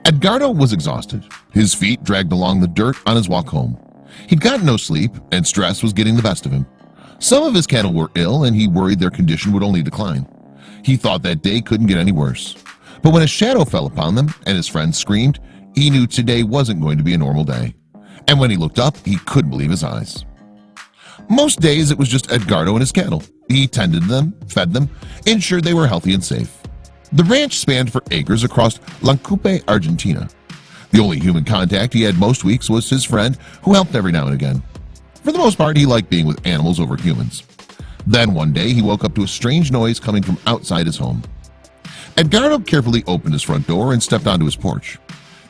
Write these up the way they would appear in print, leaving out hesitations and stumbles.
Edgardo was exhausted. His feet dragged along the dirt on his walk home. He'd gotten no sleep, and stress was getting the best of him. Some of his cattle were ill, and he worried their condition would only decline. He thought that day couldn't get any worse. But when a shadow fell upon them and his friends screamed, he knew today wasn't going to be a normal day. And when he looked up, he couldn't believe his eyes. Most days it was just Edgardo and his cattle. He tended them, fed them, ensured they were healthy and safe. The ranch spanned for acres across Lancupe, Argentina. The only human contact he had most weeks was his friend, who helped every now and again. For the most part, he liked being with animals over humans. Then one day he woke up to a strange noise coming from outside his home. Edgardo carefully opened his front door and stepped onto his porch.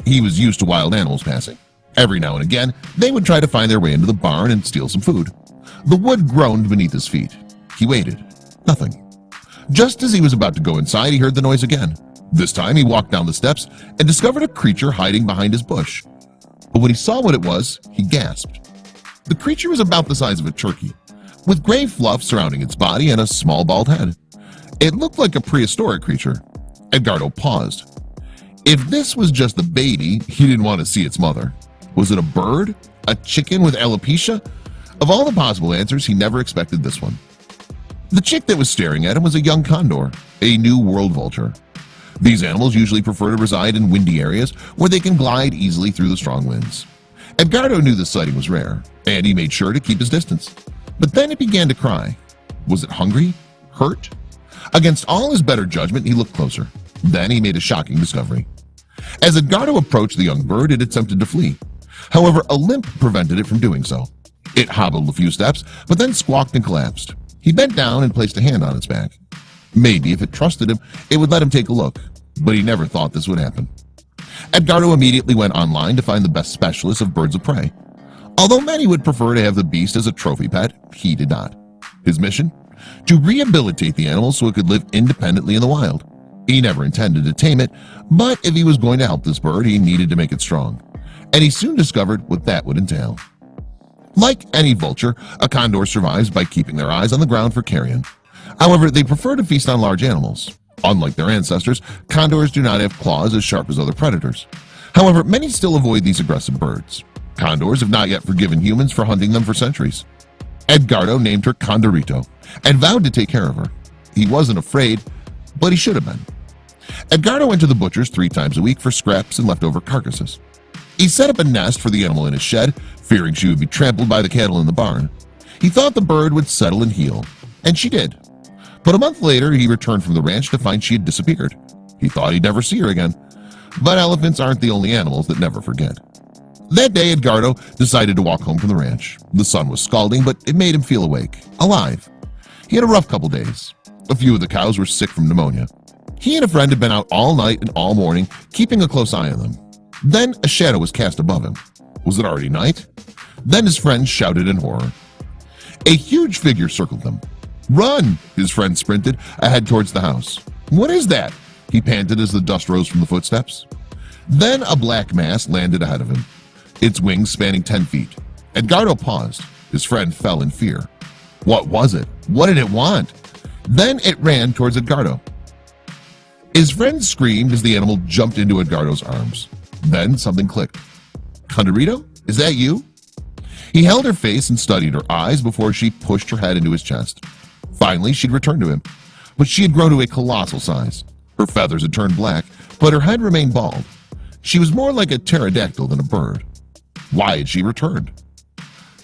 He was used to wild animals passing. Every now and again, they would try to find their way into the barn and steal some food. The wood groaned beneath his feet. He waited. Nothing. Just as he was about to go inside, he heard the noise again. This time he walked down the steps and discovered a creature hiding behind his bush. But when he saw what it was, he gasped. The creature was about the size of a turkey, with gray fluff surrounding its body and a small bald head. It looked like a prehistoric creature. Edgardo paused. If this was just the baby, he didn't want to see its mother. Was it a bird? A chicken with alopecia? Of all the possible answers, he never expected this one. The chick that was staring at him was a young condor, a new world vulture. These animals usually prefer to reside in windy areas where they can glide easily through the strong winds. Edgardo knew the sighting was rare, and he made sure to keep his distance. But then it began to cry. Was it hungry? Hurt? Against all his better judgment, he looked closer. Then he made a shocking discovery. As Edgardo approached the young bird, it attempted to flee. However, a limp prevented it from doing so. It hobbled a few steps, but then squawked and collapsed. He bent down and placed a hand on its back. Maybe if it trusted him, it would let him take a look, but he never thought this would happen. Edgardo immediately went online to find the best specialists of birds of prey. Although many would prefer to have the beast as a trophy pet, he did not. His mission? To rehabilitate the animal so it could live independently in the wild. He never intended to tame it, but if he was going to help this bird, he needed to make it strong. And he soon discovered what that would entail. Like any vulture, a condor survives by keeping their eyes on the ground for carrion. However, they prefer to feast on large animals. Unlike their ancestors, condors do not have claws as sharp as other predators. However, many still avoid these aggressive birds. Condors have not yet forgiven humans for hunting them for centuries. Edgardo named her Condorito and vowed to take care of her. He wasn't afraid, but he should have been. Edgardo went to the butcher's 3 times a week for scraps and leftover carcasses. He set up a nest for the animal in his shed, fearing she would be trampled by the cattle in the barn. He thought the bird would settle and heal, and she did. But a month later, he returned from the ranch to find she had disappeared. He thought he'd never see her again. But elephants aren't the only animals that never forget. That day, Edgardo decided to walk home from the ranch. The sun was scalding, but it made him feel awake, alive. He had a rough couple days. A few of the cows were sick from pneumonia. He and a friend had been out all night and all morning, keeping a close eye on them. Then a shadow was cast above him. Was it already night? Then his friend shouted in horror. A huge figure circled them. "Run!" His friend sprinted ahead towards the house. "What is that?" he panted as the dust rose from the footsteps. Then a black mass landed ahead of him, its wings spanning 10 feet. Edgardo paused. His friend fell in fear. What was it? What did it want? Then it ran towards Edgardo. His friend screamed as the animal jumped into Edgardo's arms. Then something clicked. "Condorito, is that you?" He held her face and studied her eyes before she pushed her head into his chest. Finally, she'd returned to him, but she had grown to a colossal size. Her feathers had turned black, but her head remained bald. She was more like a pterodactyl than a bird. Why had she returned?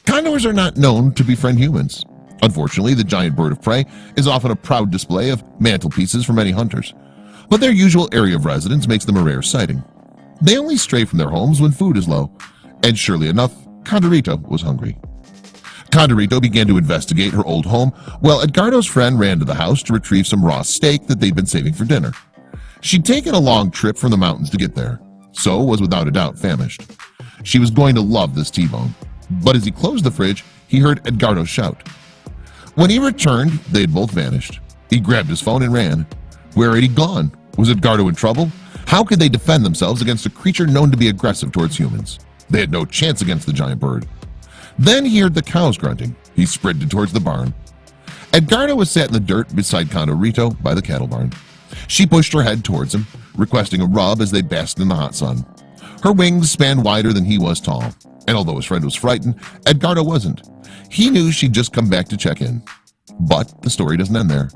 Condors are not known to befriend humans. Unfortunately, the giant bird of prey is often a proud display of mantelpieces for many hunters, but their usual area of residence makes them a rare sighting. They only stray from their homes when food is low, and surely enough, Condorito was hungry. Condorito began to investigate her old home while Edgardo's friend ran to the house to retrieve some raw steak that they'd been saving for dinner. She'd taken a long trip from the mountains to get there, so was without a doubt famished. She was going to love this T-bone, but as he closed the fridge, he heard Edgardo shout. When he returned, they had both vanished. He grabbed his phone and ran. Where had he gone? Was Edgardo in trouble? How could they defend themselves against a creature known to be aggressive towards humans? They had no chance against the giant bird. Then he heard the cows grunting. He sprinted towards the barn. Edgardo was sat in the dirt beside Condorito by the cattle barn. She pushed her head towards him. requesting a rub as they basked in the hot sun. Her wings spanned wider than he was tall, and although his friend was frightened, Edgardo wasn't. He knew she'd just come back to check in. But the story doesn't end there.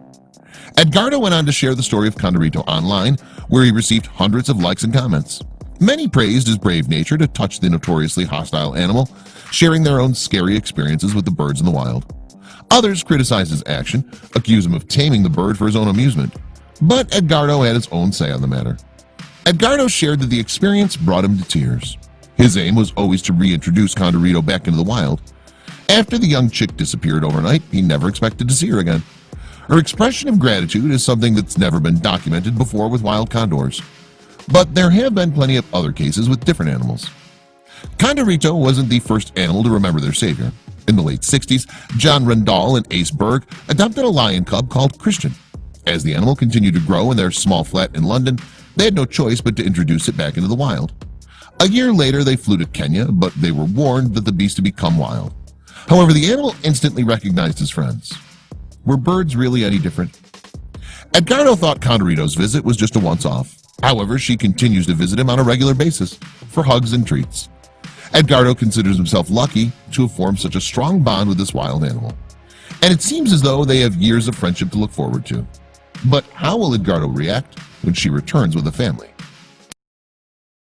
Edgardo went on to share the story of Condorito online, where he received hundreds of likes and comments. Many praised his brave nature to touch the notoriously hostile animal, sharing their own scary experiences with the birds in the wild. Others criticized his action, accused him of taming the bird for his own amusement. But Edgardo had his own say on the matter. Edgardo shared that the experience brought him to tears. His aim was always to reintroduce Condorito back into the wild. After the young chick disappeared overnight, he never expected to see her again. Her expression of gratitude is something that's never been documented before with wild condors. But there have been plenty of other cases with different animals. Condorito wasn't the first animal to remember their savior. In the late 60s, John Rendall and Ace Berg adopted a lion cub called Christian. As the animal continued to grow in their small flat in London, they had no choice but to introduce it back into the wild. A year later, they flew to Kenya, but they were warned that the beast had become wild. However, the animal instantly recognized his friends. Were birds really any different? Edgardo thought Condorito's visit was just a once-off. However, she continues to visit him on a regular basis for hugs and treats. Edgardo considers himself lucky to have formed such a strong bond with this wild animal, and it seems as though they have years of friendship to look forward to. But how will Edgardo react when she returns with the family?